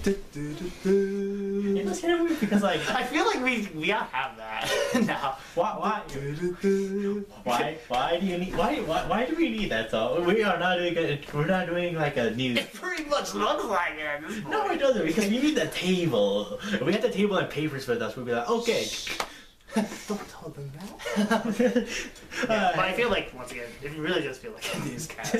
It was kind of weird because like I feel like we gotta have that now. why do you need why do we need that song? We are not doing we're not doing like a news. It pretty much looks like it at this point. No, it doesn't because we need the table. If we had the table and papers with us, we'd be like, okay. Don't tell them that. But I feel like once again, it really does feel like a newscast.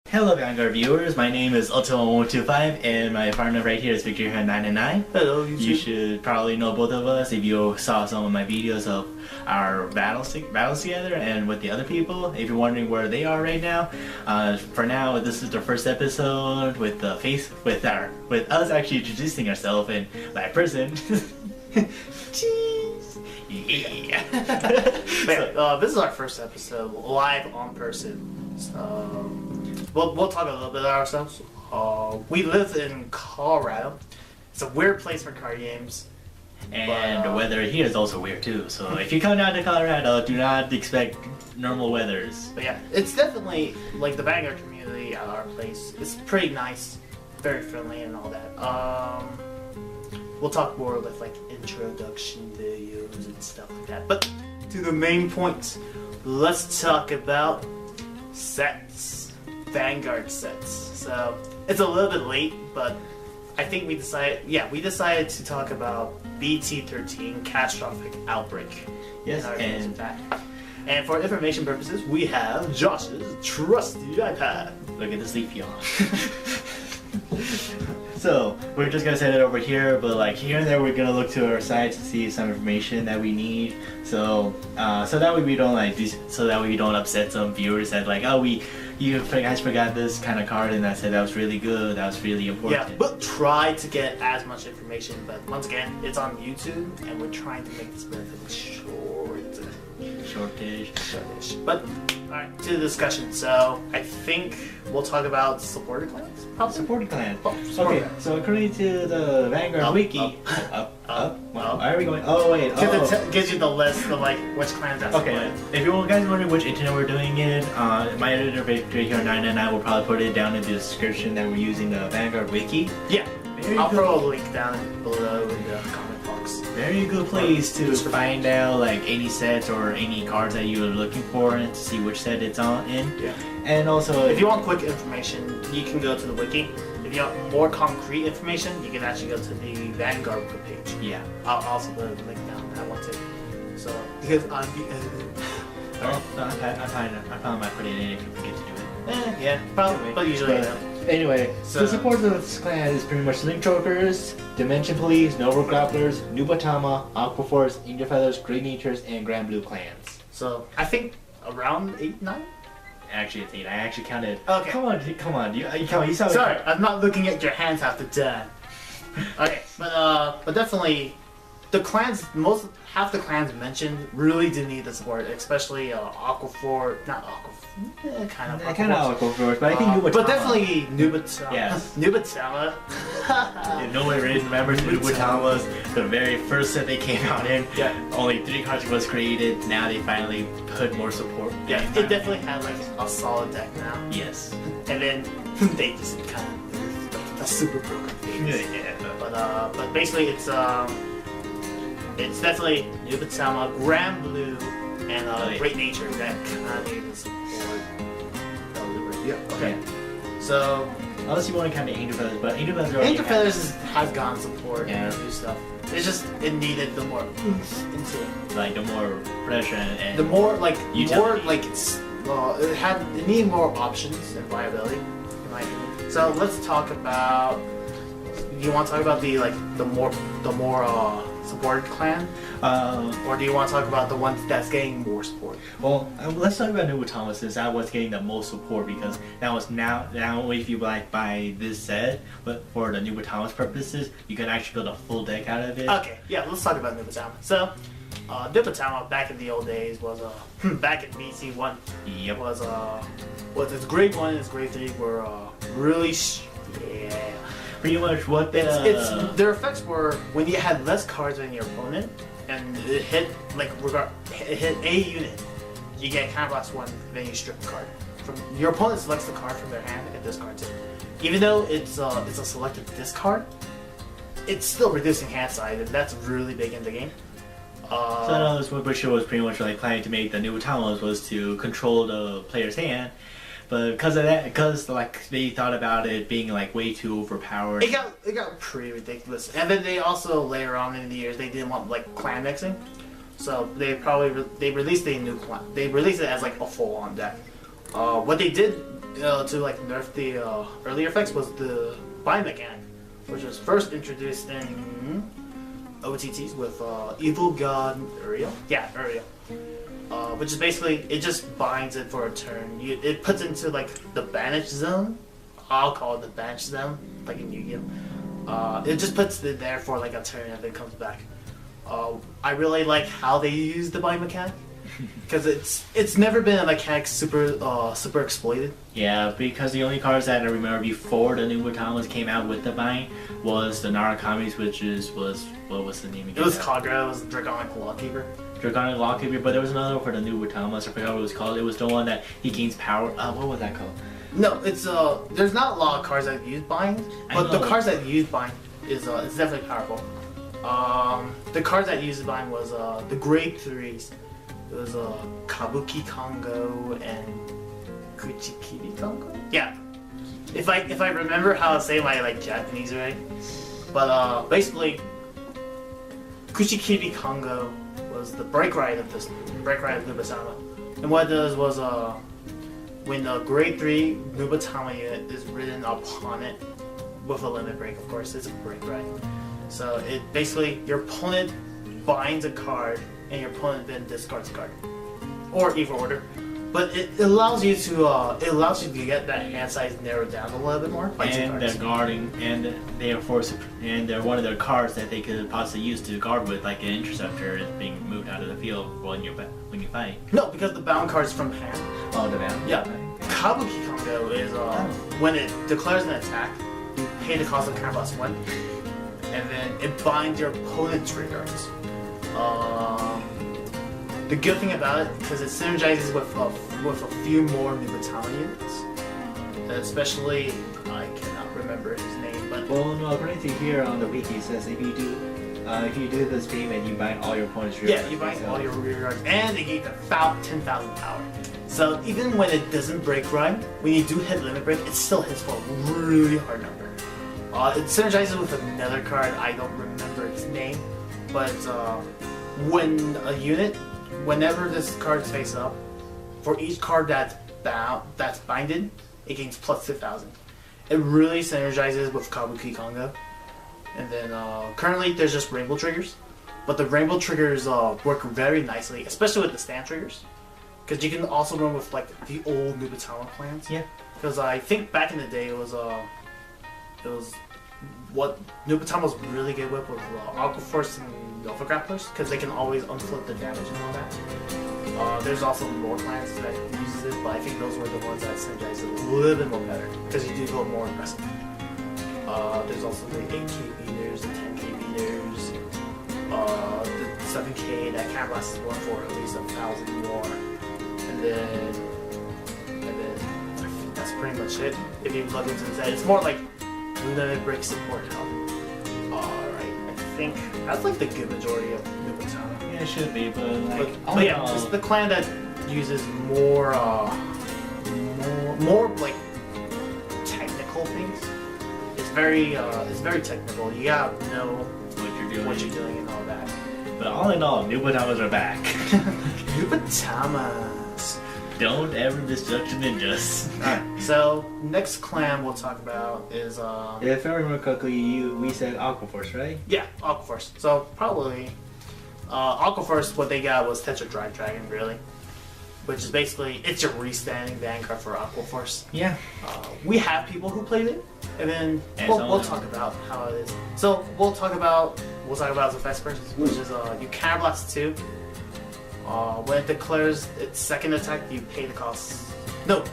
Hello Vanguard viewers, my name is Ultima125 and my partner right here is VGE-BT13. Hello, You should probably know both of us if you saw some of my videos of our battles together and with the other people. If you're wondering where they are right now, for now this is the first episode with us actually introducing ourselves in by person. Cheese. Yeah. This is our first episode live on person. So we'll talk a little bit about ourselves. We live in Colorado. It's a weird place for card games. And the weather here is also weird too. So if you come down to Colorado, do not expect normal weathers. But yeah, it's definitely like the Vanguard community at our place. It's pretty nice, very friendly and all that. We'll talk more with like introduction videos and stuff like that. But to the main point, let's talk about sets, Vanguard sets. So it's a little bit late, but I think we decided to talk about BT13 Catastrophic Outbreak. Yes, and for information purposes, we have Josh's trusty iPad. Look at the sleep, y'all. So we're just gonna set it over here, but like here and there we're gonna look to our side to see some information that we need. So so that way we don't upset some viewers that like, oh, you guys forgot this kind of card and I said that was really good, that was really important. Yeah, we'll try to get as much information, but once again, it's on YouTube and we're trying to make this relatively shortish. But alright, to the discussion. So I think we'll talk about supported clans. Probably. Supported clans. Okay, so according to the Vanguard wiki, up. Why are we going? Oh wait. Gives you the list of like which clans that's okay. If you guys wondering which internet we're doing it, my editor right here 999 will probably put it down in the description that we're using the Vanguard wiki. Yeah. I'll throw a link down below in the comment box. Very good place to find out like any sets or any cards that you're looking for and to see which set it's on in. Yeah. And also, if you want quick information, you can go to the wiki. If you want more concrete information, you can actually go to the Vanguard page. Yeah. I'll also put a link down that one too. So because I'm the editor. I might put it in if you forget to do it. Yeah, probably. But usually I don't. Anyway, so the support of this clan is pretty much Link Chokers, Dimension Police, Nova Grapplers, Nubatama, Aquaforce, Angel Feathers, Great Natures, and Grand Blue clans. So I think around 8, 9? Actually, it's 8. I actually counted. Okay. Come on. You saw me. Sorry, I'm not looking at your hands half the time. Okay, but definitely the clans, half the clans mentioned really do need the support, especially Aquaforce, not Aquaforce, kind of Aquaforce, but I think Nubatama. But definitely Nubatama. Yes. Nubatama. No one really remembers Nubatama was the very first set they came out in. Yeah. Only 3 cards was created. Now they finally put more support. Yeah, it definitely had like a solid deck now. Yes. And then they just kind of a super broken thing. Yeah. But basically it's definitely Nubatama, Grand Blue, and Great Nature that kind of need the support. Yeah. Okay. So unless you want to count the Angel Feathers, but Angel Feathers has gotten support and new stuff. It's just it needed the more into it. Like the more pressure and the more like utility. More like it needed more options and viability in my opinion. So let's talk about. Do you want to talk about the more supported clan, or do you want to talk about the ones that's getting more support? Well, let's talk about Nubatama since that was getting the most support because now if you buy this set, but for the Nubatama's purposes, you can actually build a full deck out of it. Okay, yeah, let's talk about Nubatama. So, Nubatama back in the old days was back in BC1. Yep. Was its grade 1 and its grade 3 were really pretty much what their effects were when you had less cards than your opponent and it hit a unit, you get counterblast 1, then you strip the card. Your opponent selects the card from their hand and discards it. even though it's a selected discard, it's still reducing hand size, and that's really big in the game. So I know this what Bushido was pretty much like planning to make the new Utamas was to control the player's hand, but because of that, because like they thought about it being like way too overpowered. It got pretty ridiculous, and then they also later on in the years they didn't want like clan mixing, so they they released a new clan. They released it as like a full-on deck. What they did to like nerf the earlier effects was the bind mechanic, which was first introduced in OTTs with Evil God Uriel. Yeah, Uriel. Which is basically, it just binds it for a turn. It puts into like the banish zone. I'll call it the banish zone, like in Yu-Gi-Oh! It just puts it there for like a turn and then comes back. I really like how they use the bind mechanic. Because it's never been a mechanic super exploited. Yeah, because the only cards that I remember before the new Utamas came out with the bind was the Narakamis, which was what was the name again? It was Kagura, it was Draconic Lawkeeper. Draconic Lawkeeper, but there was another one for the new Utamas. I forgot what it was called. It was the one that he gains power. What was that called? No, it's there's not a lot of cards that use bind, but the cards that use bind is it's definitely powerful. The cards that use bind was the grade 3s. It was Kabuki Kongo and Kuchikiri Kongo? Yeah. If I remember how to say my like Japanese right. But basically Kuchikiri Kongo was the break ride of Nubatama. And what it does was when a grade 3 Nubatama unit is ridden upon it with a limit break, of course, it's a break ride. So it basically your opponent binds a card and your opponent then discards a card, or either order. But it allows you to get that hand size narrowed down a little bit more. By and they're guarding, and they are forced, and they're one of their cards that they could possibly use to guard with, like an interceptor, is being moved out of the field when you fight. No, because the bound card's from hand. Oh, the bound. Yeah. Kabuki Kongo is when it declares an attack, you pay the cost of card +1, and then it binds your opponent's regards. The good thing about it, because it synergizes with a few more Nubatama units, especially I cannot remember his name, but well, no, according to here on the wiki, it says if you do this game and you bind all your opponent's rear guards. Yeah, you bind all your rear guards, and they give about 10,000 power. So even when it doesn't break run, when you do hit limit break, it still hits for a really hard number. It synergizes with another card, I don't remember its name, but when a unit, whenever this card is face up, for each card that's binded, it gains plus 2,000. It really synergizes with Kabuki Kongo. And then currently there's just rainbow triggers, but the rainbow triggers work very nicely, especially with the stand triggers, because you can also run with like the old Nubatama clans. Yeah. Because I think back in the day it was what Nubatama was really good with was Aqua Force and Nova Grapplers, because they can always unflip the damage and all that. There's also more clans that uses it, but I think those were the ones that synergize it a little bit more better, because you do go more aggressive. There's also the 8k beaters, the 10k beaters, the 7k that can last one for at least 1,000 more, and then I think that's pretty much it. If you plug into that, it's more like Luna break support help. Alright, I think that's like the good majority of Nubatama. Yeah, it should be, but like, but yeah, just the clan that uses more like technical things. It's very technical. You gotta know what you're doing and all that. But all in all, Nubatamas are back. Nubatamas. Don't ever misjudge ninjas. Alright, so next clan we'll talk about is if I remember correctly, we said Aquaforce, right? Yeah, Aquaforce. So probably Aquaforce, what they got was Tetra Drive Dragon, really. Which is basically, it's your restanding Vanguard for Aquaforce. Yeah. We have people who played it, and then we'll talk about how it is. So we'll talk about the first person, which is you Counterblast 2. When it declares its second attack, you pay the cost. No,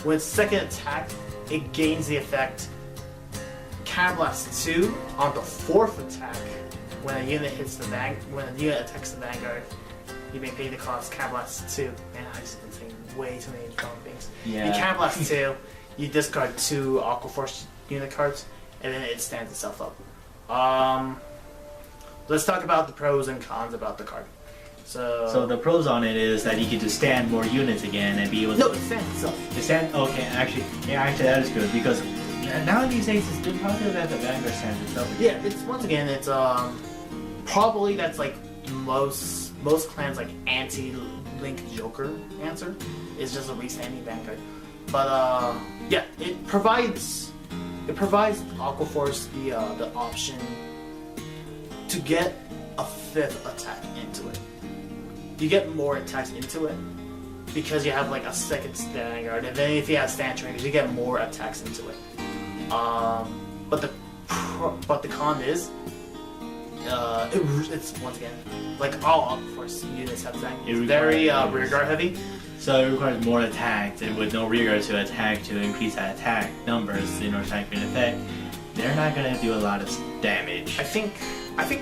when its second attack, it gains the effect Counterblast 2 on the fourth attack. When a unit attacks the Vanguard, you may pay the cost Counterblast 2. Man, I've been saying way too many strong things. Yeah. You Counterblast 2, you discard 2 Aqua Force unit cards, and then it stands itself up. Let's talk about the pros and cons about the card. So the pros on it is that you get to stand more units again and be able to... No, it stands itself. It stand... Okay, actually that is good because now these days it's good probably that the Vanguard stands itself again. Yeah, it's once again, it's probably that's like most clans like anti-Link Joker answer is just a restanding Vanguard. But yeah, it provides Aqua Force the option to get a 5th attack into it. You get more attacks into it because you have like a 2nd Vanguard, and then if you have stand triggers, you get more attacks into it. But the con is it's once again like all Aqua Force units have attack. It's very rear guard heavy. So it requires more attacks, and with no rear guard to attack to increase that attack numbers in order to attack an effect, they're not gonna do a lot of damage. I think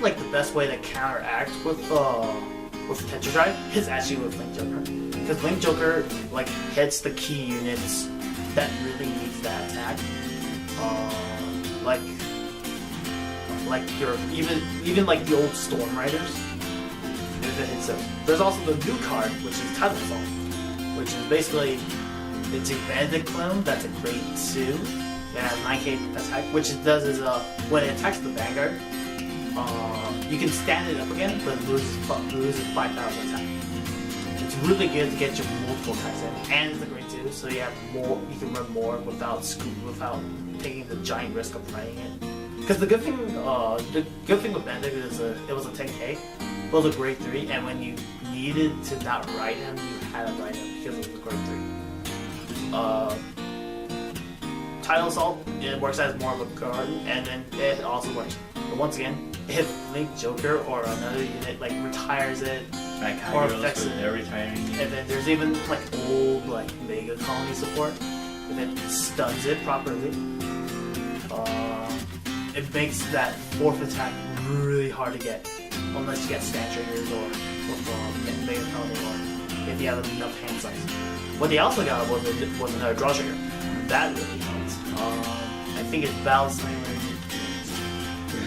like the best way to counteract with Tetra Drive is actually with Link Joker, because Link Joker like hits the key units that really needs that attack. Like your even like the old Storm Riders. If it hits them. There's also the new card, which is Tidal Assault, which is basically it's a Bandit clone that's a grade 2 that has 9k attack. Which it does is when it attacks the Vanguard, you can stand it up again, but it loses 5,000 attack. It's really good to get your multiple attacks in, and it's a grade 2, so you have more. You can run more without taking the giant risk of fighting it. Because the good thing with Bandit is it was a 10k, but it was a grade 3, and when you needed to not ride him, you had to ride him because it was a grade 3. Tidal Assault, it works as more of a guard, and then it also works. But once again, if Link Joker or another unit like retires it, or affects it, they're retiring it. And then there's even like old like Mega Colony support, and then stuns it properly. It makes that 4th attack really hard to get, unless you get stand triggers or Mega Colony, or if you have enough hand size. What they also got was another draw trigger. That really helped. I think it's Battle Slimer.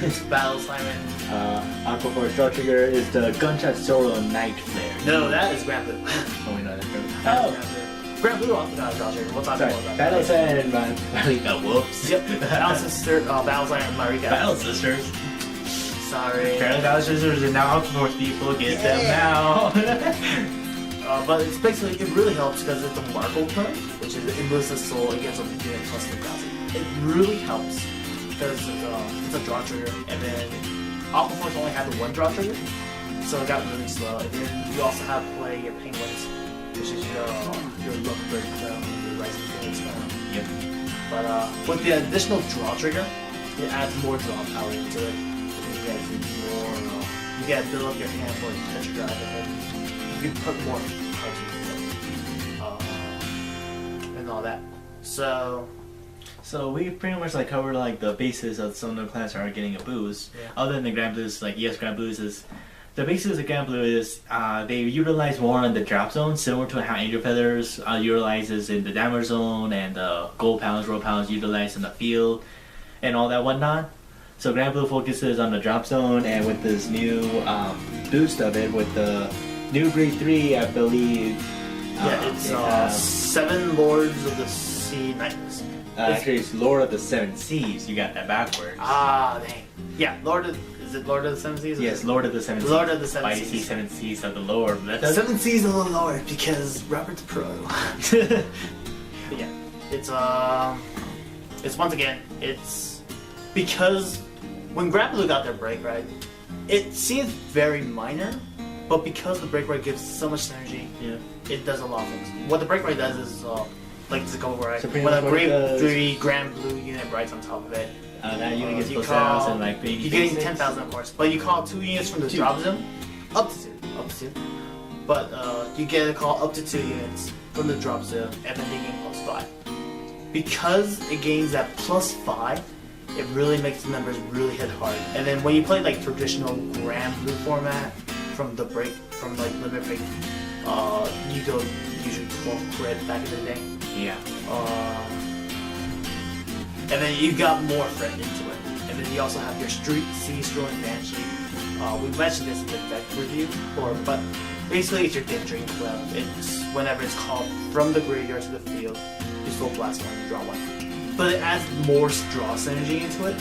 It's Battle Slimer. Aqua Force draw trigger is the Gunshot Solo Night Flare. No, that is Grand Blue. Oh, we know that's Grand Blue. Oh! Grand Blue also got a draw trigger. We'll talk more about that. Battle Slimer and Marika. Whoops. Yep. Battle Slimer and Marika. Battle Sisters. Sorry. Apparently Battle Sisters are now Aqua Force people. Get them now. But it's basically, it really helps because it's a Marco card, which is it moves the soul against a unit plus 3,000. It really helps because it's a draw trigger, and then Aqua Force only had the 1 draw trigger, so it got really slow. And then you also have to play your Penguins, which is your Luckbird clone, your Rising Phoenix clone. Yep. But with the additional draw trigger, it adds more draw power into it. And you get more. You get to build up your hand for Tetra Drive, and then you can put more cards in and all that. So we pretty much like covered like the basis of some of the classes are getting a boost. Yeah. Other than the Grand Blues, like yes, Grand Blues is the basis of Grand Blue is they utilize more on the drop zone, similar to how Angel Feathers utilizes in the damage zone, and the gold pounds, roll pounds utilized in the field, and all that whatnot. So Grand Blue focuses on the drop zone, and with this new boost of it, with the new grade 3, I believe. It's 7 Lords of the Sea Knights. Actually, it's Lord of the Seven Seas. You got that backwards. Ah, dang. Yeah, is it Lord of the Seven Seas? Yes, Lord of the Seven Seas. Lord of the Seven Seas. Seas. 7 Seas of the Lord. Seven Seas of the Lord, because Robert's pro. Yeah, it's once again, it's because when Grand Blue got their break right, it seems very minor, but because the break right gives so much synergy, it does a lot of things. What the break right does is like to go right. So when a grade 3 Grand Blue unit rides on top of it, that unit gets plus 1,000, like being you're getting 10,000 of course, but you call 2 units from the drop zone, up to 2. But you get a call up to 2 units from the drop zone, and then they gain plus 5. Because it gains that plus 5, it really makes the numbers really hit hard. And then when you play like traditional Grand Blue format from the break, from like limit break, you go usually 12 crit back in the day. Yeah. And then you got more threat into it. And then you also have your Street, Sea Straw, and Banshee. We mentioned this in the deck review, but basically it's your deck drain cloud. It's whenever it's called from the graveyard to the field, you still blast one, you draw one. But it adds more draw synergy into it.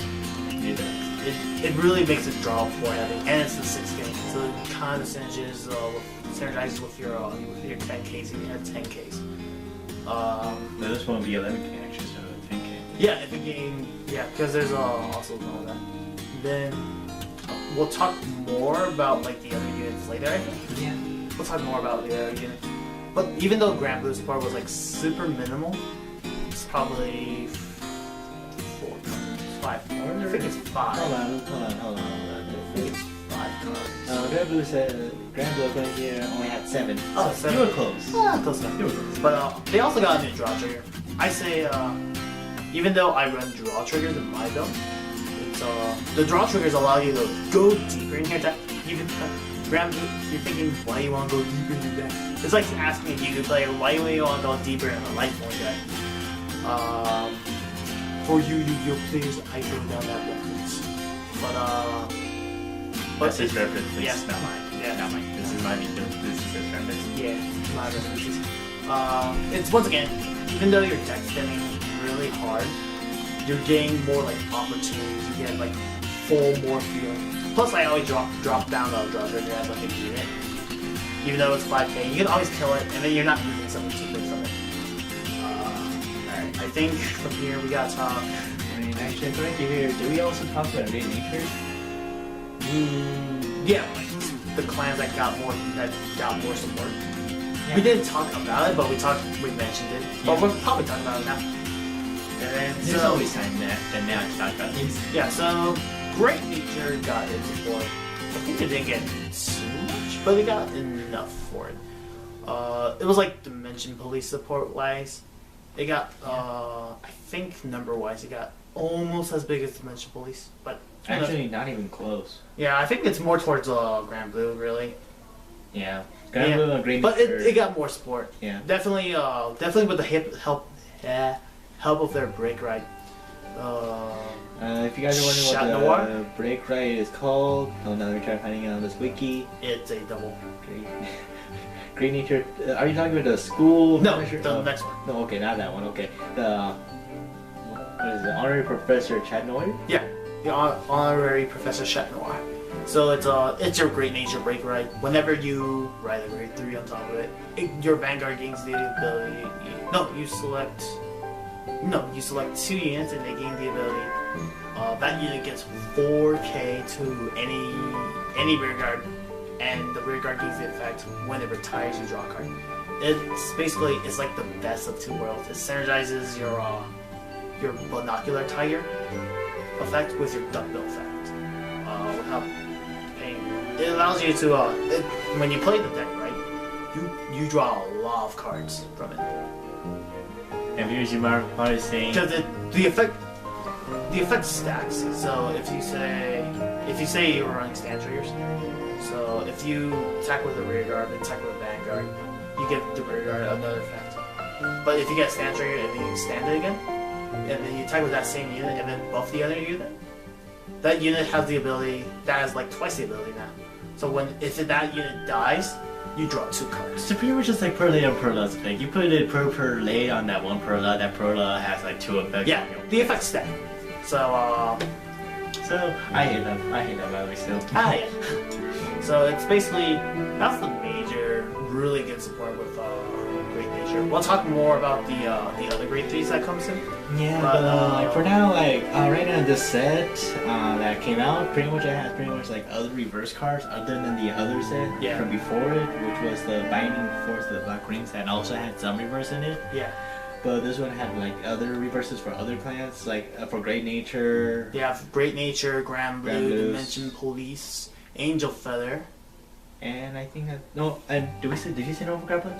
It really makes it draw more heavy, and it's the 6 game, so it kind of synergizes with your 10Ks if you have 10Ks. This won't be 11K actually, so 10K. Yeah, if the game, because there's also all that. Then we'll talk more about like the other units later, I think. Yeah. We'll talk more about the other units. But even though Grand Blue's support was like super minimal, it's probably 4 cards, 5. I think it's 5. Hold on. I think it's 5 cards. Grand Blue going here only had 7. Oh, so 7. You were close. Close enough. You were close. But they also got a new draw trigger. I say, even though I run draw triggers in my build, the draw triggers allow you to go deeper in here. Even Grand Blue, you're thinking, why you want to go deeper into that? It's like asking a Yugu player, why you want to go deeper in a life point guy? For you Yu-Gi-Oh players, I bring down that reference. But That's his reference, please. Yeah. Not mine. Yeah. Not mine. This is my video. This is his reference. Yeah, my references. It's once again, even though your deck's getting really hard, you're getting more like opportunities. You get like 4 more feeling. Plus, I always drop down the draw trigger as like a unit. Even though it's 5K, you can always kill it, and then you're not losing something too big from it. Alright, I think from here we got talk. I mean, actually, right here, do we also talk about Great Nature? Yeah, like the clans that got more support. Yeah. We didn't talk about it, but we mentioned it. But we're probably talking about it now. And then There's always time and now to talk about things. Yeah, so Great Nature got its support. I think it didn't get too much, but it got enough for it. It was like Dimension Police support wise. It got I think number wise it got almost as big as Dimension Police, but Actually, not even close. yeah, I think it's more towards Grand Blue really. Yeah. Grand Blue and Great Nature. But it got more support. Yeah. Definitely with the help of their break ride. If you guys are wondering what the break ride is called, now we try finding it on this wiki. It's a double. Great Nature. Are you talking about the school? No, the next one. No, okay, not that one. Okay, what is it? Honorary Professor Chad Noir? Yeah, the honorary Professor Chat Noir. So it's your Great Nature break ride. Whenever you ride a grade 3 on top of it, your Vanguard gains the ability. You select 2 units and they gain the ability. That unit gets 4K to any rear guard, and the rear guard gains the effect when it retires. You draw a card. It's like the best of 2 worlds. It synergizes your binocular tiger effect with your duckbill effect without paying. It allows you to when you play the deck, right? You draw a lot of cards from it. And here's your Mario saying Because the effect stacks. So if you say you were running stand triggers, so if you attack with a rear guard and attack with a vanguard, you give the rear guard another effect. But if you get a stand trigger and then you stand it again, and then you attack with that same unit and then buff the other unit, that unit has the ability that has like twice the ability now. So if that unit dies, you draw 2 cards. So pretty much just like Perla and Perla's effect. You put it per lay on that one Perla. That Perla has like 2 effects. Yeah, the effects stack. So I hate them. I hate them by the way still. yeah. So it's basically that's the major really good support with Great Nature. We'll talk more about the other Great 3s that comes in. Yeah, but like for now, like right now this set that came out, it has like other reverse cards other than the other set from before it, which was the Binding Force of the Black Rings, that also had some reverse in it. Yeah. But this one had like other reverses for other clans, like for Great Nature. Yeah, Great Nature, Grand Blue, Dimension Police, Angel Feather. And I think that did you say Nova Grappler?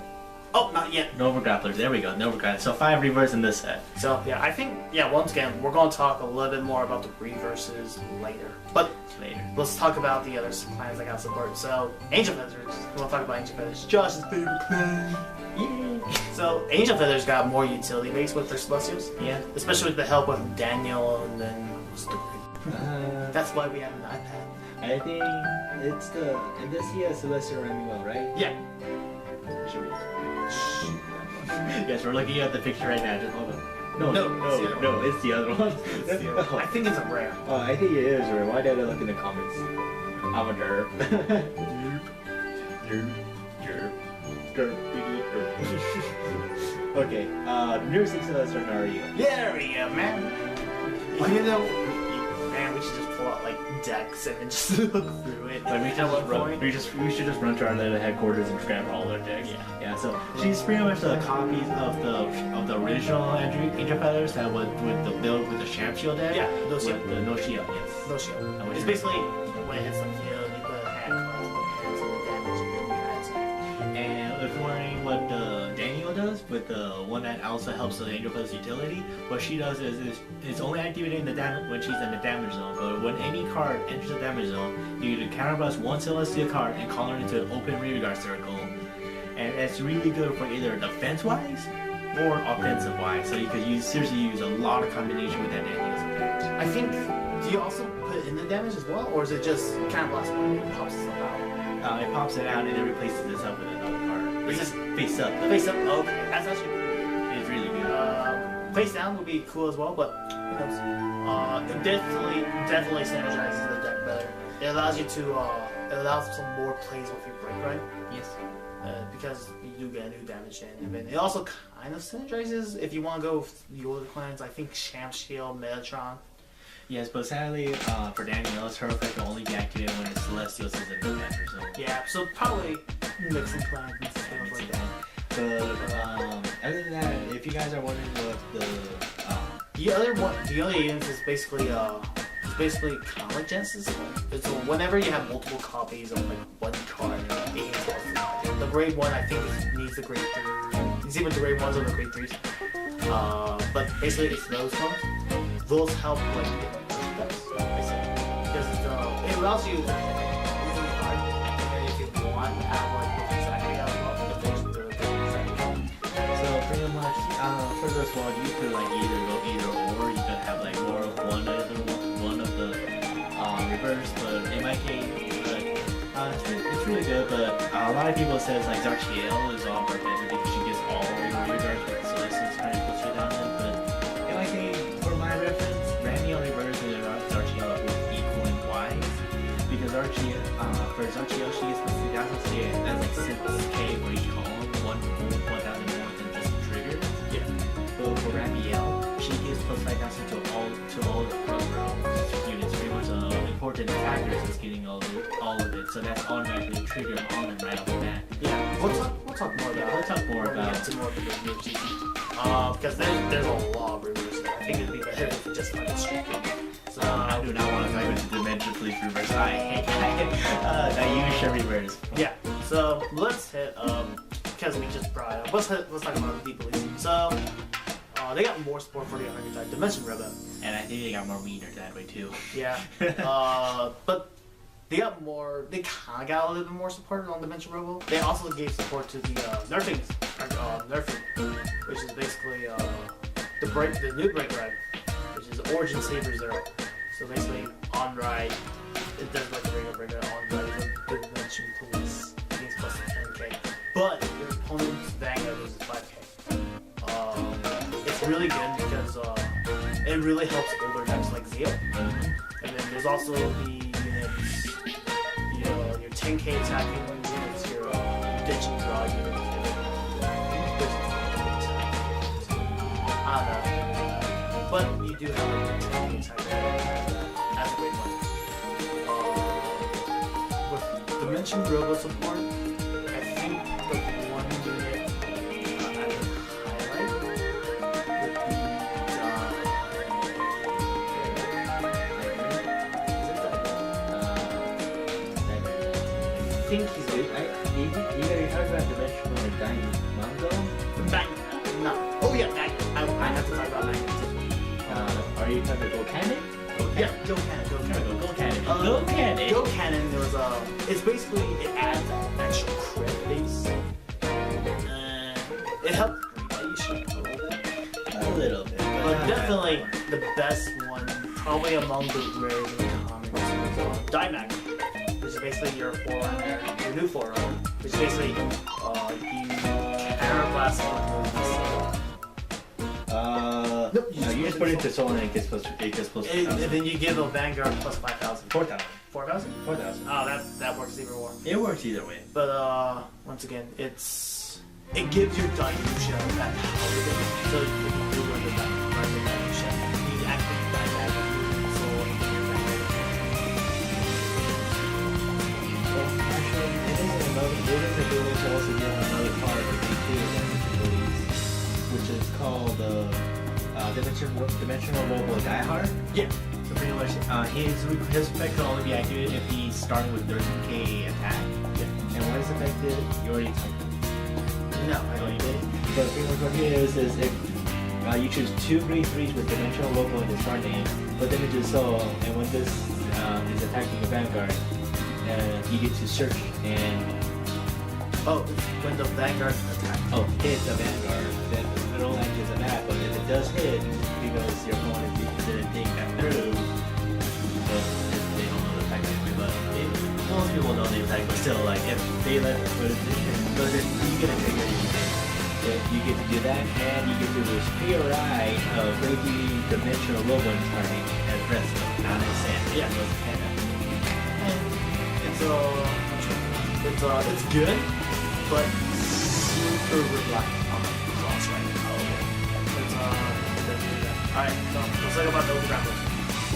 Oh, not yet. Nova Grapplers, there we go, Nova Grapplers. So 5 reverse in this set. So yeah, I think once again we're going to talk a little bit more about the reverses later. But later, let's talk about the other clans that got support. So Angel Feathers, we'll talk about Angel Feathers. Josh's favorite clan. Yay! So Angel Feathers got more utility base with their Celestials. Yeah. Especially with the help of Daniel and then Story. That's why we have an iPad. I think it's the and this here is Celestial Remuel, right? Yeah. Should we? Yes, we're looking at the picture right now. Just hold on. No, it's the other one. I think it's a rare. Oh, I think it is rare. Why did I look in the comments? I'm a derp. Okay, number 6 Celestial Nario. There we go, man. You know, man, we should just pull out like decks and just look through it. Like we should just run to our little headquarters and grab all their decks. Yeah. So she's pretty much the copies of the original Angel Feathers that was with the build with the Sham Shield deck. Yeah, no shield. With the no shield. Yes. No shield. It's basically when it hits the field, you put a hand card and the damage you really had to. And if you're wondering what Daniel does with the one that also helps the Angel Feathers utility, what she does is it's only activated in the when she's in the damage zone. But when any card enters the damage zone, you can counterblast one Celestial card and call her into an open rear guard circle. And it's really good for either defense-wise or offensive-wise. So you could seriously use a lot of combination with that Daniel sometimes. I think. Do you also put it in the damage as well, or is it just kind of blast when it pops itself out? It pops it out and it replaces this up with another card. Is this face up? Face up. Okay, that's actually pretty good. It's really good. Face down would be cool as well, but who knows? It definitely synergizes the deck better. It allows you to it allows some more plays with your break, right? Yes. Because you do get a new damage in, and then it also kind of synergizes if you want to go with the older clans. I think Sham Shield, Metatron. Yes, but sadly for Danielle, her effect will only be activated when it's Celestial is in the damage zone. Yeah, so probably mix some clans and stuff like that. But other than that, if you guys are wondering what the other units is basically kind of like Genesis. So whenever you have multiple copies of like one card, the grade 1 I think needs the grade 3. It's either the grade 1s or the grade 3s. But basically it's those ones. Those help like because it allows you to easily card, and if you want to have like exactly how you want the first So pretty much for this one you could like either go either or. You could have like more of one of the reverse, but in my case it's really good. But a lot of people says like Zarchiel is all better because she gets all the reverse with Celestial kind of puts you down in. But in my case, for my reference, Randy only reverse and Zarchiel are both equal in wise because Zarchiel for Zarchiel she gets plus 3,000, that's like 6k for each column, 1,000 more than just a trigger. Yeah. So for Raphael, she gives plus 5,000 to all the peripheral units. Pretty much important factors is getting all of it. So that's automatically triggered on them right off the bat. Yeah, we'll talk more about. We'll talk more about. Get to more of the VGE. Because there's a lot of reverse. I think it'd be better if we just like streak it. So I do not want to talk about the Dimension Police reverse. I hate that. You should reverse. Yeah. So let's hit because we just brought it up. Let's talk about the police. So they got more support for the archetype Dimension Robot. And I think they got more meter that way too. Yeah. But they got more. They kind of got a little bit more support on Dimension Robo. They also gave support to the nerfing, which is basically the new break ride, which is Origin Saber 0. So basically, on ride, it does like a regular break ride. On ride is a Dimension Police. It means plus 10k. But your opponent's Vanguard loses 5k. It's really good because it really helps older decks like Zeo. And then there's also the units, your 10k attacking units, your ditch and draw units. I don't know. But you do have like 10k attack as a great one. With Dimension Robo support, I think the one unit I would highlight would be I think he's good. You talking about Dimensional or Diamongo? No. Oh yeah, I have to talk about Bang too. Are you talking about Go Cannon? Yeah, Go Cannon. Go Cannon. Go Cannon. There was it's basically it adds an extra crit base. It definitely the best one, probably among the rare comics, is Dimag, which is basically your forerunner, your new forerunner, which is basically you counterblast on Nope, you just put it into soul and it gets plus. and then you give a Vanguard plus 5,000. 4,000. 4,000? 4,000. Oh, that works even more. It works either way. But once again, it gives you dilution of that power thing. So if you do run the dilution, you activate that soul and your Vanguard. Well, actually, it is an ability to also get another card that they do which is called Dimensional Mobile Diehard. Yeah. So pretty much, his effect can only be activated if he's starting with 13k attack. Yeah. And when it's affected, you already took it. No, I don't get it. But pretty much what it is if you choose 2 grade 3s with Dimensional Local in the start name, put them into Soul, and when this is attacking the Vanguard, you get to search and... Oh, when the Vanguard attacks. Oh, hit the Vanguard. Then it only acts as that, but if it does hit, because your opponent didn't think that through, so they don't know the attack anyway, but most people know the attack, but still, like, if they let it, you get a trigger, you get to do that, and you get to do this clear eye of breaking dimensional logo and starting as rest of non-sand. Yeah. It's good, but super reliant on the cross right now. Alright, so let's talk about Nova Grapplers.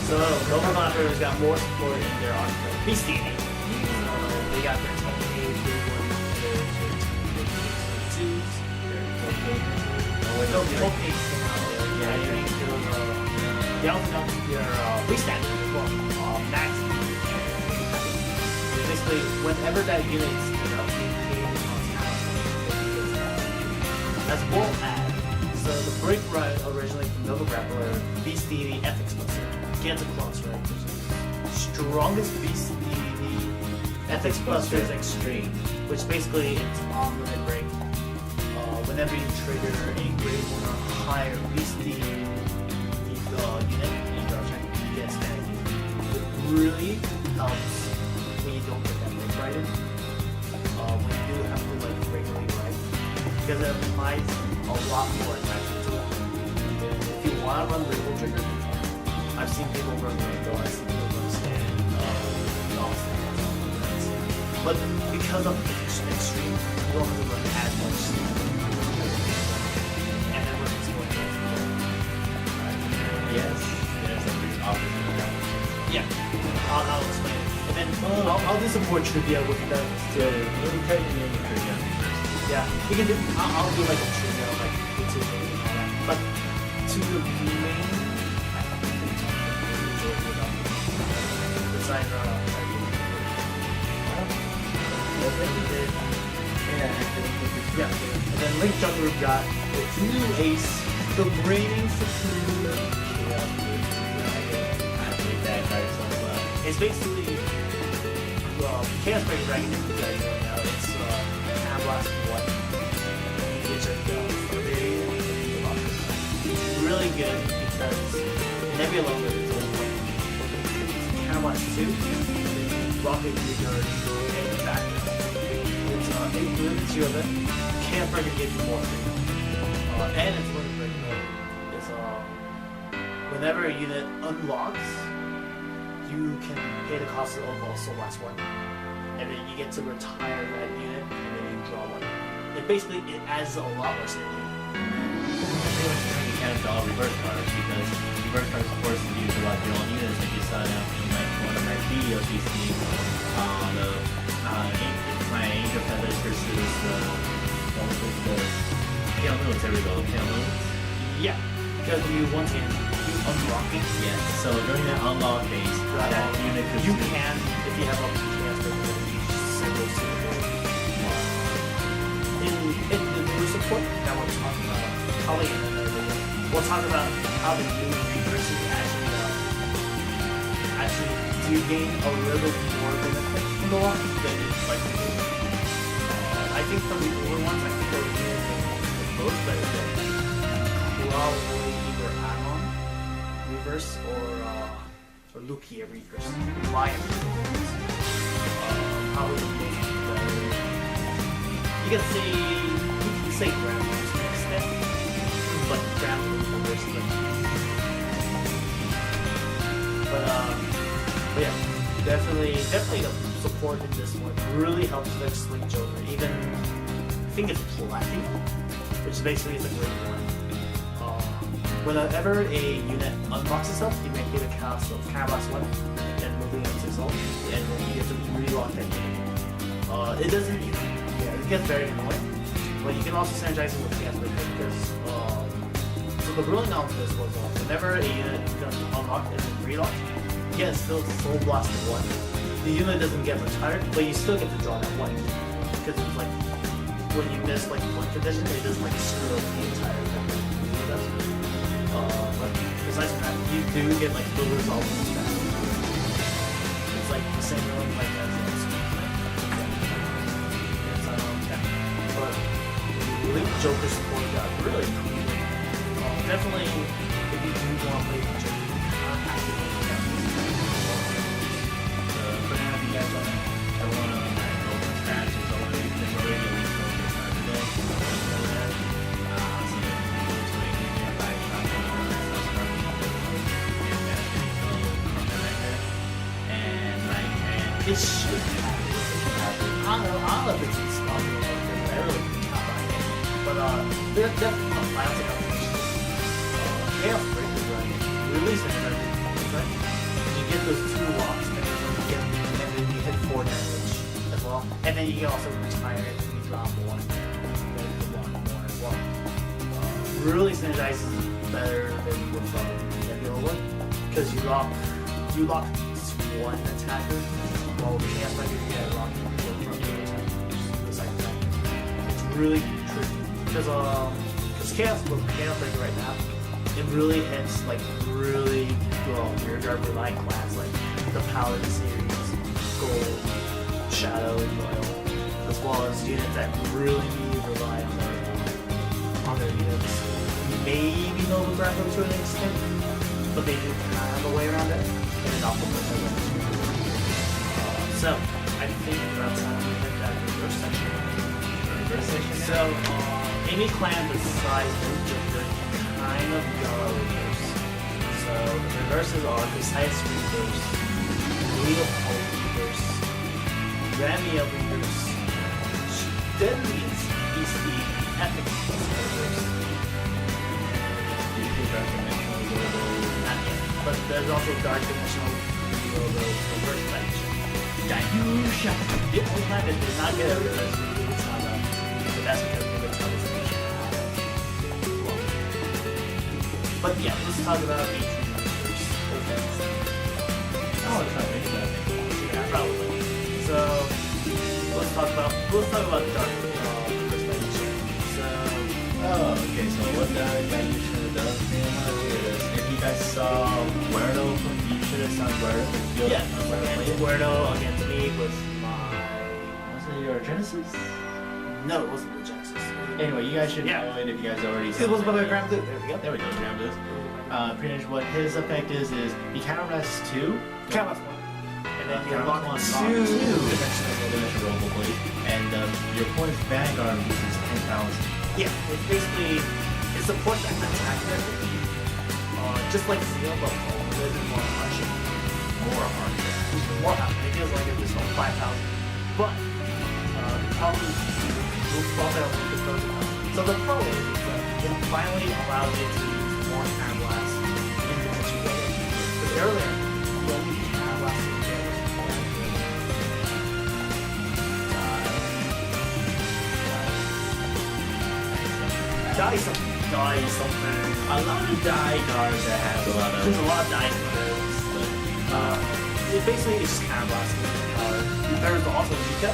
So Nova Grapplers got more support in their archetype. Beastie. They got their 10k, their 2s, their 12 pages came out. Yeah, you need to they also got their freestanding as well. Max. Basically, whenever that unit is as well as so the break ride originally from Nova Grappler, Beast Deity Ethics Buster, gets a cross ride. Strongest Beast Deity Ethics Buster is Extreme, which basically it's on limit break. Whenever you trigger a grade 1 or higher Beast Deity unit, you get standing. It really helps when you don't get that break ride in. When you do have to like regularly ride. Because it applies a lot more attention to it. If you want to run Ripple Trigger, I've seen people run Ripple, I've seen people run Stand, but because of Extreme, you don't have to run as much Stand. And then run Explode. Yes, there's a big option. Yeah, I'll explain it. And then I'll do some more trivia with them. Yeah, you can do. I'll do like a trivia, like the 2 names and all that. But to the main, besides yeah, and then Link Jungle got its new ace, the reigning supreme. It's basically Chaos Breaker Dragon. If you guys don't know, it's Blast 1. It's really good because Nebula is only Blast 2, Rocket Reguard, and back. It's 8 limits you have it. Chaos Breaker gives you more freedom. And it's limit breaking. It's whenever a unit unlocks, you can pay the cost of also last 1. And then you get to retire that unit, and then you draw 1. It basically adds a lot more safety. Pretty much you can't draw reverse cards because reverse cards force you to use a lot of your own units like you saw now. You might want to write video CC my Angel Feathers versus the Pale Moons. There we go, Pale Moons. Yeah, because you once again you unlock it. Yes. So during that unlock phase, that unit could you can, if you have a Chaos Breaker, send those to the board. In the new support that we're talking about, probably in another video, we'll talk about how the new reverses actually do gain a little more benefit from the lock than it's like the new. I think from the older ones, I think they're really the most benefit. Probably either add-on reverse or Lukia reverse. Lion reverse. Probably the most better. You can say ground reverse to an extent, but ground reverse. But yeah, definitely the support in this one really helps with Sling Joker. Even I think it's Platinum, which basically is a great one. Whenever a unit unlocks itself, you may hit a cast of Carablast 1 and moving into itself, and then you get to relock that unit. It doesn't, it gets very annoying, but you can also synergize it with Chaos Breaker because, so the ruling on this was whenever a unit gets unlocked and then relocked, you get still Soul Blast 1. The unit doesn't get retired, but you still get to draw that 1. Because it's like, when you miss like one condition, it doesn't like screw up the entire thing. But besides from that, you do get like the result of that. It's like the same ruling like that. But Link Joker support got really cool. Definitely, if you do want to play Link Joker, active on the For now, if you guys want to, everyone on that open scratch is already at least going to start today. It should happen. I don't know if it's possible. I really can't find it. But they're definitely classic applications. Chaos Breaker, right? Release it, right? You get those 2 locks, and then you hit 4 damage as well. And then you can also retire it and you drop 1. And then you block more as well. Really synergizes better than with Nebula, because you lock 1 attacker. Well, the Chaos Breaker you get locked from the second time. It's really tricky because Chaos Breaker right now, it really hits like really rear guard reliant clans like the Paladin series, Gold, Shadow, and Royal, as well as units that really rely on their units. Maybe Nova Grapple to an extent, but they do kind of a way around it, and it also puts them. So, I think that's how we hit that reverse section. So, any clan besides Link Joker kind of go reverse. So, the reverses are Precise Reverse, Reuploaded Reverse, Ramia Reverse, Deadliest BC, Epic Reverse. Not yet, but there's also Dark Dimensional Reverse Dimension. Yayusha! The only time that did not get a reverse is Saga, but that's because we were telling us. But yeah, let's talk about each reverse. Oh, it's not really that. Yeah, probably. So let's talk about Dark Reverse Dimension. Okay, so what Yayusha does pretty much is, if you guys saw Weirdo from Future, sounds Weirdo. Yeah, Weirdo against me was Was it your Genesis? No, it wasn't the Genesis. Anyway, you guys should know it if you guys already saw it. It was it. by Grand Blue. There we go. There we go, Grand Blue. Pretty much what his effect is you counterblast 2. Counterblast 1. And then you unlock 2 dimensional roll blade. And your opponent's Vanguard loses 10,000. Yeah, it's basically, it supports that attack method. Just like Zeo, but a little bit more harsh. More harsh. It feels like it's just 5,000. But, probably, so the pro is that it finally allows you to use more Time Blast in the Dimension Roller. Because earlier, you only used Time Blast in the Die something. A lot of die cards that has a lot of... There's a lot of die cards. It basically is just kind of blasting the card. There's also Mika,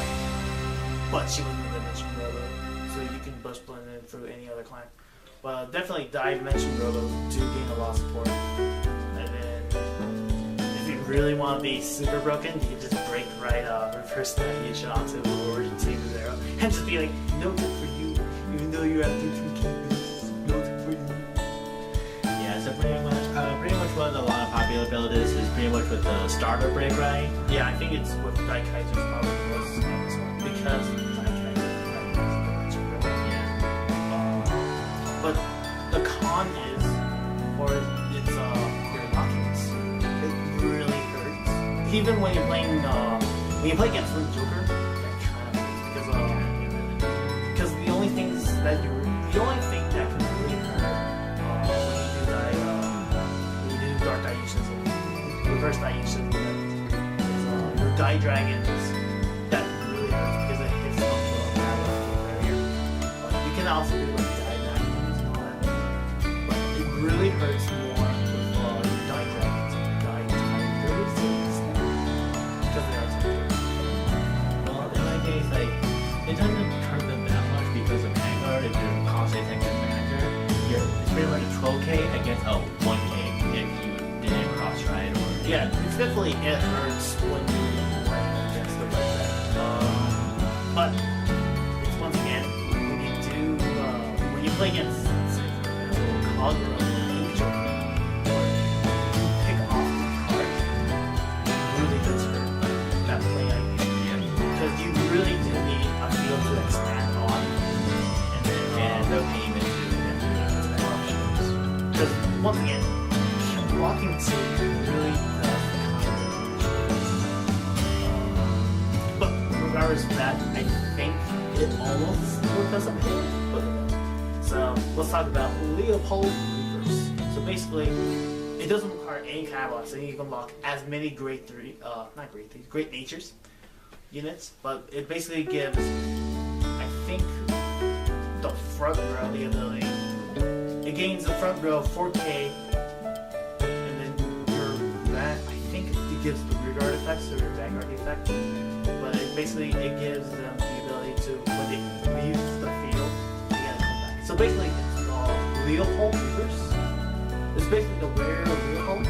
but she wasn't in the Dimension Robo, so you can bush blend in through any other clan. But definitely die Dimension Robo to gain a lot of support. And then if you really want to be super broken, you can just break right reverse that Yusha onto Origin Saber's arrow and just be like, no tip for you, even though you have 13 kingdoms. No tip for you. Yeah, so pretty much what a works with the starter break, right? Yeah, I think it's with Daikaiser's probably the most famous one because but the con is, or it's your lockings. It really hurts. Even when you're playing, when you play against the Joker, that kind of hurts because the only thing that can really hurt when you do Dark Diutions, Reverse Diutions, your Die Dragons. That really hurts because it hits up the barrier. You can also do like really hurts more with Die Dragons and Die Tigers because they are too. Well, in my case, like, it doesn't hurt them that much because of Vanguard. If you're constantly attacking manager, it's pretty much a 12k against a 1k if you didn't cross right or. Yeah, it's definitely it hurts when you play against the Red Dragon. But it's once again when you play against Kagura. You really do need a field to expand on, and the payment to because once again, walking to really does but regardless of that, I think it almost does a bit. So let's talk about Leopold Reapers. So basically, it doesn't require any catalog, so you can unlock as many Great Natures units, but it basically gives, I think, the front row the ability. It gains the front row 4k, and then I think it gives the rear guard effect, so your Vanguard effect. But it basically gives them the ability to, when they leave the field, they gotta come back. So basically, it's called Leopold Reapers. It's basically the rare Leopold,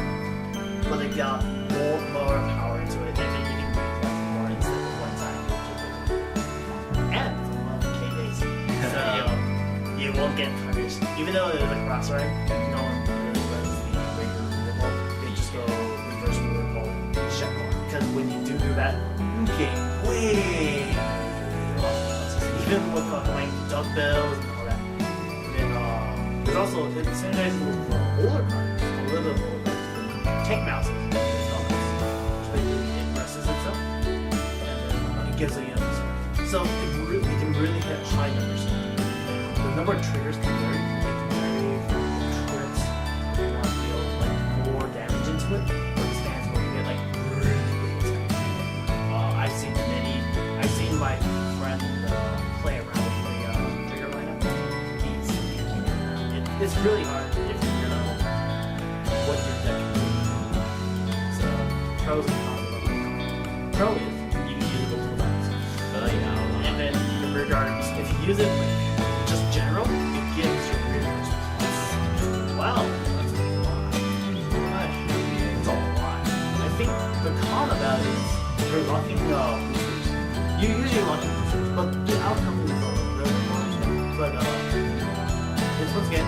but they got more power into it, and then you can you won't get punished. Even though it's like cross right, no one really runs the regular Reupload. They just go reverse Reupload, check on. Because when you do that, you get way even with like duck bells and all that. And then there's also it synergizes with older cards, a little bit older cards, tank mouses. It presses itself, and then it gives a unit. So it can really hit high numbers. The number of triggers can vary. It can vary from triggers you want to deal like more damage into it, or it stands where you get like really big attacks. I've seen my friend play around with the trigger lineup. It's really hard if you know what your deck is. So pros and cons. Pro is you can use it multiple times. And then the rear guard, if you use it like just general, it gives your rear guards plus. Wow, that's a lot. It's a lot. I think the con about it is you're locking boosters. You usually lock boosters, but the outcome is a little more. But it's once again,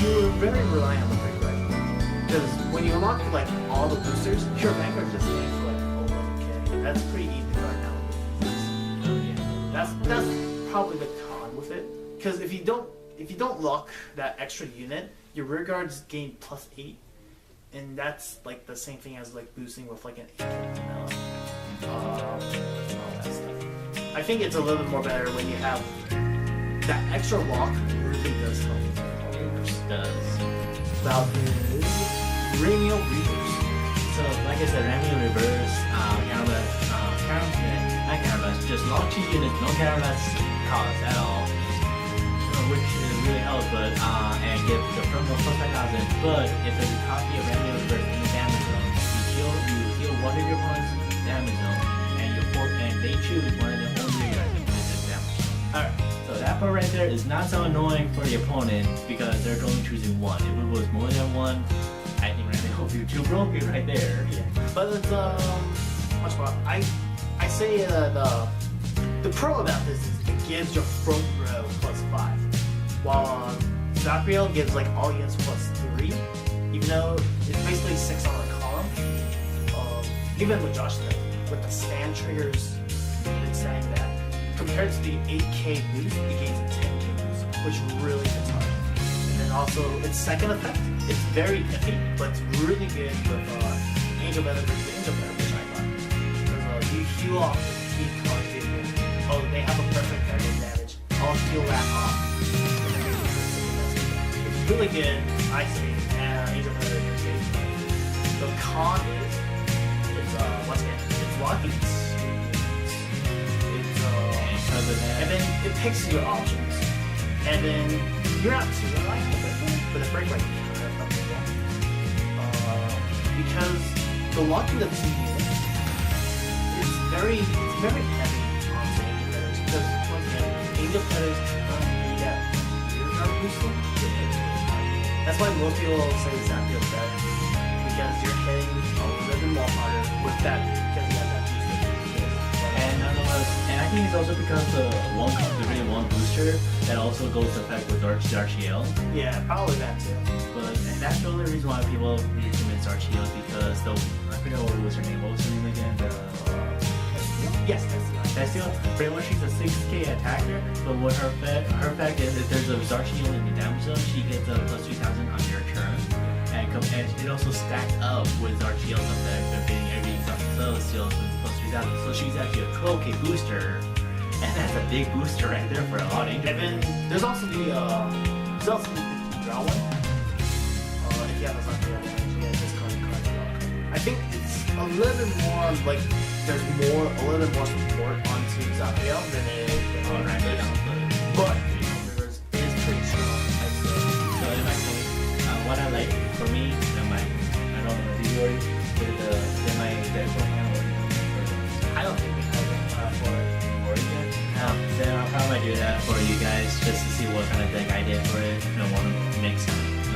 you're very reliant on the break right. Because when you unlock like all the boosters, your Vanguard just stands for like 11k. That's pretty easy right now. That's probably the con with it, because if you don't lock that extra unit, your rear guards gain +8, and that's like the same thing as like boosting with like an 8 all that stuff. I think it's a little bit more better when you have that extra lock. Really does help. About his Ramiel Reapers. So like I said, Ramiel Reverse, just lock 2 units, no counterblast cost at all, which really helps, but and get the front row +5,000. But if there's a copy of Ramiel Reverse in the damage zone, you heal one of your opponent's damage zone, and they choose one of their own rear guards to finish this damage. Alright, so that part right there is not so annoying for the opponent because they're only choosing one. If it was more than one, I think Ramiel would be too broken right there. Yeah, but it's much more. I say the pro about this is it gives your front row +5, while Zacriel gives like all units +3, even though it's basically 6 on the column. even with Josh said, with the stand triggers, it's saying that compared to the 8k boost, it gains a 10k boost, which really hits hard. And then also its second effect, it's very iffy, but it's really good with Angel Feather versus Angel Feather, which I like. Because you heal off the key card table. Oh, they have a perfect target damage. I'll heal that off. It's really good, I say, Angel Feather versus Angel Feather. The con is, it's once again, it's locking. And then it picks your options. And then you're not too reliant on it, but the break rate kind of helps as well. Because the locking of 2 units is very heavy on the Angel Feathers. Because once again, Angel Feathers need that you're not boosting. That's why most people say Zapio better. Because you're hitting a little bit more harder with that, because you have that booster. And I think it's also because the one booster that also goes to effect with Archeo. Yeah, probably that too. And that's the only reason why people need to miss Archeo, because I forget what was her name. What was her name again? Yes, that's still pretty much she's a 6k attacker, but what her effect is if there's a Archeo in the damage zone, she gets a plus 3000 on your turn. And it also stacks up with Archeo's effect of getting everything up to steals with plus 3000. So she's actually a 12k booster, and that's a big booster right there for a lot of Angel. And then there's also the draw one. If you have a Zapio, you get this card lock. I think it's a little bit more like there's a little bit more support onto Zapio than it is on Rangers. But Rivers is pretty strong, I'd say. So in my case, what I like for me, I don't know, did you already did my deck for my I don't think we have it for it yet. Then I'll probably do that for you guys just to see what kind of deck I did for it. I don't want to mix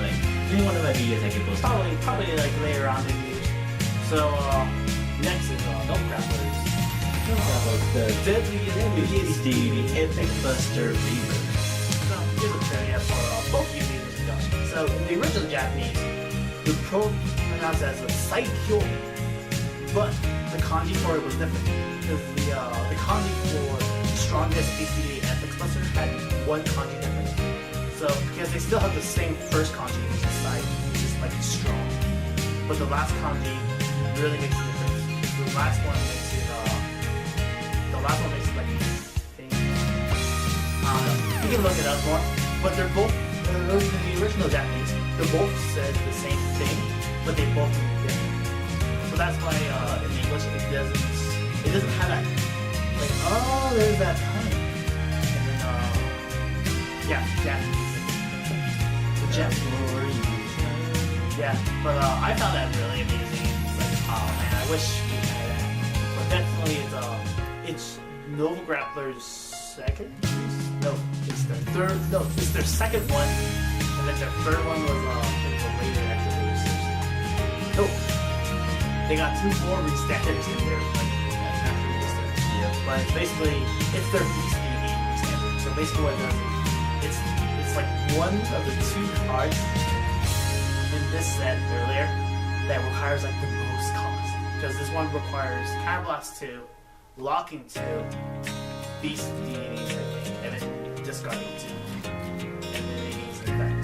like maybe one of my videos I can post. Probably like later on in the years. So next is No Grapplers. The deadliest deity, Epic Buster Reaver. So here's a trivia for both you viewers and Josh. So in the original Japanese, the pronounced as a Saikyo, but the kanji for it was different. Because the kanji for strongest BCD Epic Buster had one kanji difference. So because they still have the same first kanji, which is Sai, which is like strong. But the last kanji really makes a difference. The last one makes it like thing. I don't know. You can look it up more. But they're both in the original Japanese. They both said the same thing, but they both mean different. So that's why in English it doesn't have that like there's that time. And then Japanese. The Japanese. Yeah, but I found that really amazing. It's like, oh man, I wish we had that. But definitely it's Nova Grappler's second? No, it's their third. No, it's their second one. And then their third one was the later after they were. Nope. They got 2 more restanders in there, like after restanders. Yeah. But basically, it's their BCD restander. So basically, what it does is it's like one of the 2 cards in this set earlier that requires like the most cost, because this one requires Counterblast 2, Locking 2, Beast Deities, I think, and then Discarding 2, and then it gains an effect.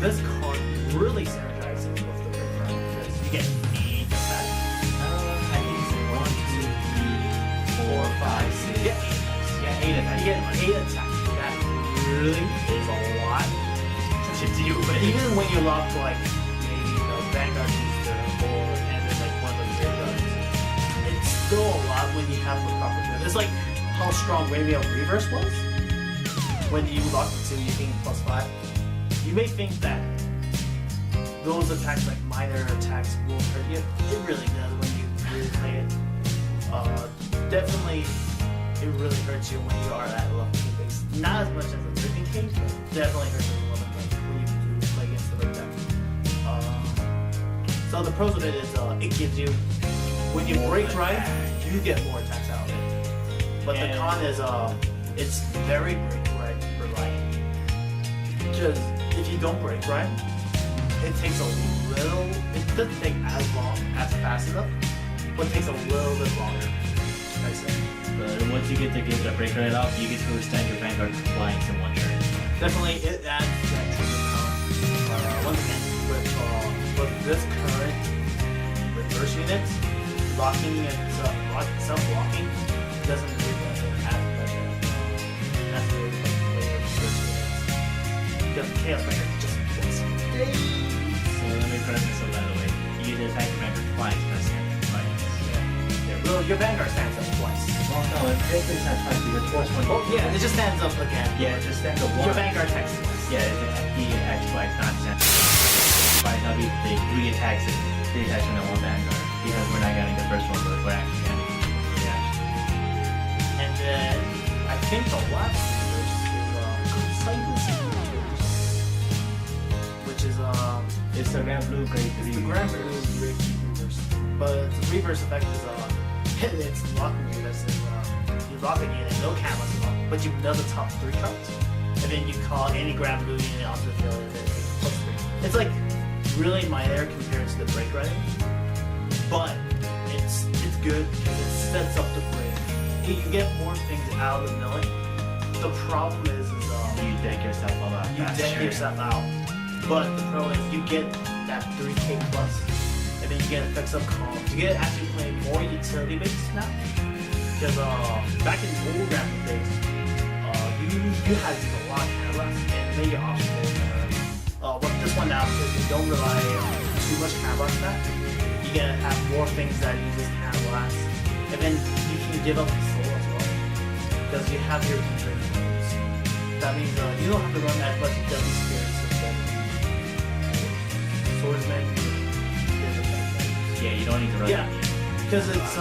This card really synergizes with the red card because you get 8 attacks. I think it's 1, 2, 3, 4, 5, 6. Yeah, 8 attacks. You get 8 attacks. That really is a lot to do. But even when you lock like maybe the Vanguard booster and then like one of the Great Guards, it's still a lot when you have the proper turn. It's like how strong Radiant Reverse was. When you lock the 2, you gain +5. You may think that those attacks, like minor attacks, will hurt you. It really does when you really play it. Definitely, it really hurts you when you are at 11k base. Not as much as a 13k, but definitely hurts you at 11k when you do play against the right deck. So the pros of it is it gives you, when you break right, you get more attacks out of it. But the con is it's very break right for light. Because if you don't break right, it takes a little, it doesn't take as long, as fast enough but it takes a little bit longer. I say. But once you get the break right off, you get to extend your Vanguard compliance in one turn. Definitely, it adds that trigger power. Once again, with this current reverse unit, locking itself locking doesn't really have much that's the way of reverse units. Because Chaos Breaker just gets So let me correct this by the way. You get to attack your Vanguard twice, not standard twice. Yeah. Well, your Vanguard stands up twice. Well, no, it technically stands twice because the first one. Oh, yeah, it just stands up again. Yeah, it just stands up once. Your Vanguard attacks twice. Yeah, he attacks twice, not standard twice. That'll be the 3 attacks on that one Vanguard. Because we're not getting the first one, but we're actually getting the reaction. And then I think the last reverse is which is It's the Grand Blue Grade 3. it's the Grand Blue Grade 3 reverse. But the reverse effect is it's locking you. That's you lock a unit, no cameras lock, but you know the top 3 cards, and then you call any Grand Blue unit onto the field and then plus 3. It's like really minor compared to the break riding, but it's good because it sets up the break. You get more things out of the milling. The problem is you deck yourself out. you deck yourself out. But the problem is you get that 3k plus, and then you get effects of calm. You get actually playing more utility based now. Because back in the old Grand Blue days, you had to use a lot of cameras and made your option with this one now, because you don't rely on too much cameras now, you get to have more things that uses cameras, and then you can give up the soul as well, because you have your control. That means you don't have to run as much deadly spirits instead. Swordsman, yeah, you don't need to run. Yeah, because it's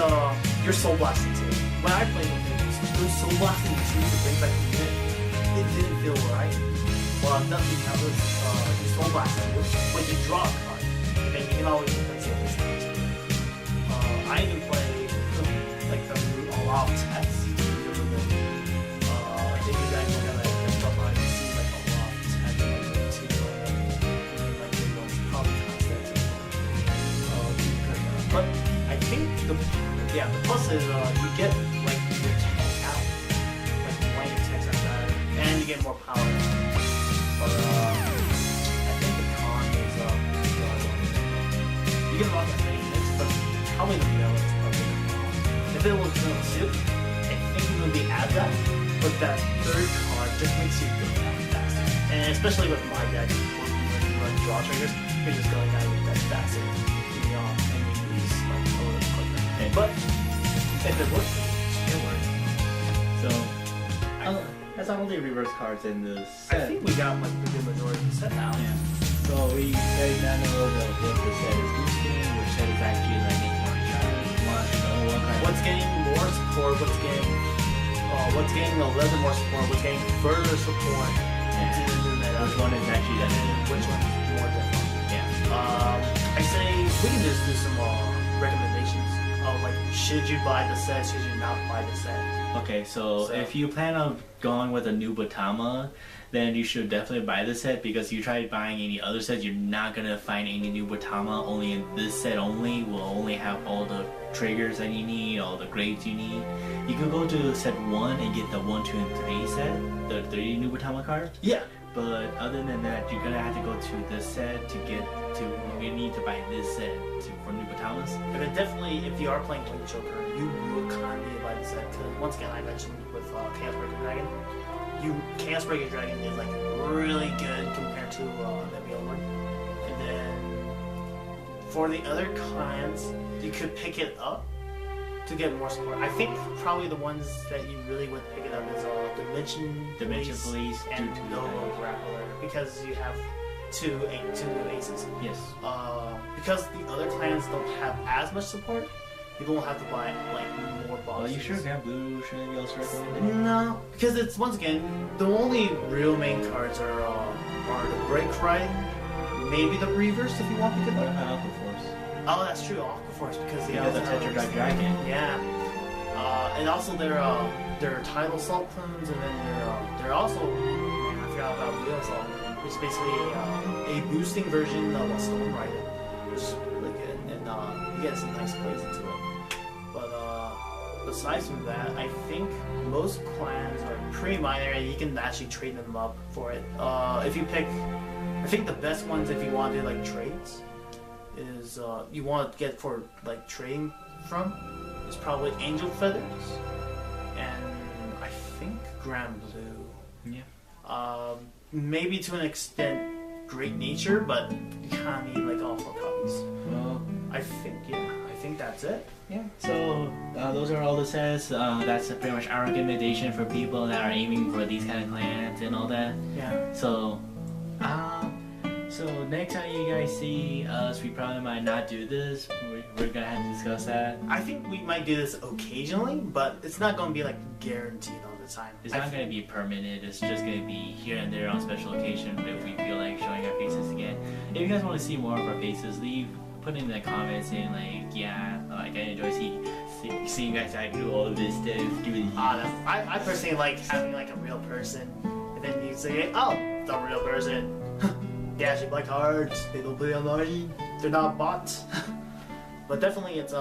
you're soul blasting too. When I played with it, doing soul blasting to bring back the unit, it didn't feel right. Well, nothing happens. You soul blasting when you draw a card, and then you can always replace it with something. I even play like a lot of text. I think you guys will have a up on see like a lot of text like the ones probably constant. But I think the plus is you get like your tank out, like one of your tanks like that, and you get more power. But I think the con is you get a lot of things, but probably the mill is probably the con. If it was mill suit, I think it would be add that, but that third card just makes you go down faster. And especially with my deck, when you run draw triggers, you're just going down with that faster. And you lose like a little quicker. Okay. But if it works, it works. So, that's all the reverse cards in the set. I think we got like the good majority of the set now. Yeah. So we already now know what the set is boosting, which set is actually like making more challenge. What's getting more support? What's getting a little bit more support? What's getting further support? Into the new meta? Which one is actually that? Which one is more different? Yeah. I say we can just do some recommendations of like, should you buy the set? Should you not buy the set? Okay, so if you plan on going with a new Batama, then you should definitely buy the set, because you try buying any other sets, you're not gonna find any new Batama. Only in this set only will only have all the triggers that you need, all the grades you need. You can go to set 1 and get the 1, 2, and 3 set, the 3 new Batama cards. Yeah. But other than that, you're gonna have to go to this set to get to. You need to buy this set for new Batamas. But definitely, if you are playing Wing Choker, you will kind of need to buy the set. Because once again, I mentioned with Chaos Breaker Dragon, Chaos Breaker Dragon is like really good compared to Nebula one. And then for the other clans, you could pick it up to get more support. I think probably the ones that you really would pick it up is Dimension Police and Nova Grappler, because you have two new aces. Yes. Because the other clans don't have as much support, you don't have to buy like more boxes. Are you sure Grand Blue shouldn't be also recommended? No, because it's once again the only real main cards are the Break Riding, maybe the Reverse if you want to pick it up. Aqua Force. Oh, that's true, Aqua Force, because they the Tetra Dragon. Yeah. And also their Tidal Salt Plumes, and then they're also, I forgot about Wheel Assault, which is basically a boosting version of a Stone Rider, which is really good, and you get some nice plays into it. aside from that, I think most clans are pretty minor and you can actually trade them up for it. If you pick, I think the best ones if you want to do like trades is you want to get for like trading from is probably Angel Feathers and I think Grand Blue. Yeah. Maybe to an extent Great Nature, but you kind of need like all 4 copies. Well, I think that's it. yeah. So those are all the sets. That's pretty much our recommendation for people that are aiming for these kind of clans and all that. Yeah. So, so next time you guys see us, we probably might not do this. We're gonna have to discuss that. I think we might do this occasionally, but it's not going to be like guaranteed all the time. It's not going to be permanent. It's just going to be here and there on special occasion if we feel like showing our faces again. If you guys want to see more of our faces, put in the comments saying like, yeah, like I enjoy seeing you guys act through all of this stuff. Give it. I personally like having like a real person, and then you say, oh, the real person. They actually play cards. They don't play online. They're not bots. But definitely, it's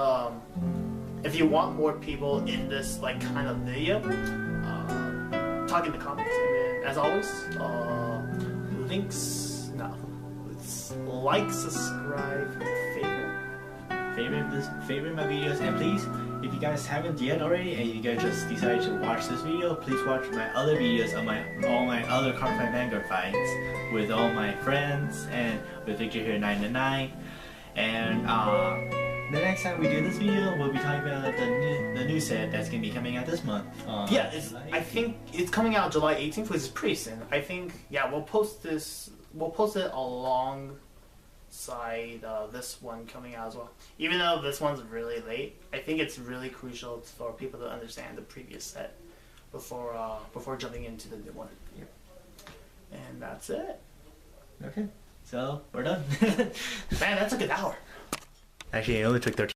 if you want more people in this like kind of video, talk in the comments. And then, as always, links. No, it's like, subscribe, favorite my videos, and please, if you guys haven't yet already, and you guys just decided to watch this video, please watch my other videos of all my other Cardfight Vanguard fights with all my friends and with Victor here 999. And the next time we do this video, we'll be talking about the new set that's gonna be coming out this month. Yeah, I think it's coming out July 18th, which is pretty soon. I think we'll post this. We'll post it alongside this one coming out as well. Even though this one's really late, I think it's really crucial for people to understand the previous set before jumping into the new one. Yep. And that's it. Okay, so we're done. Man, that took an hour. Actually, it only took 13.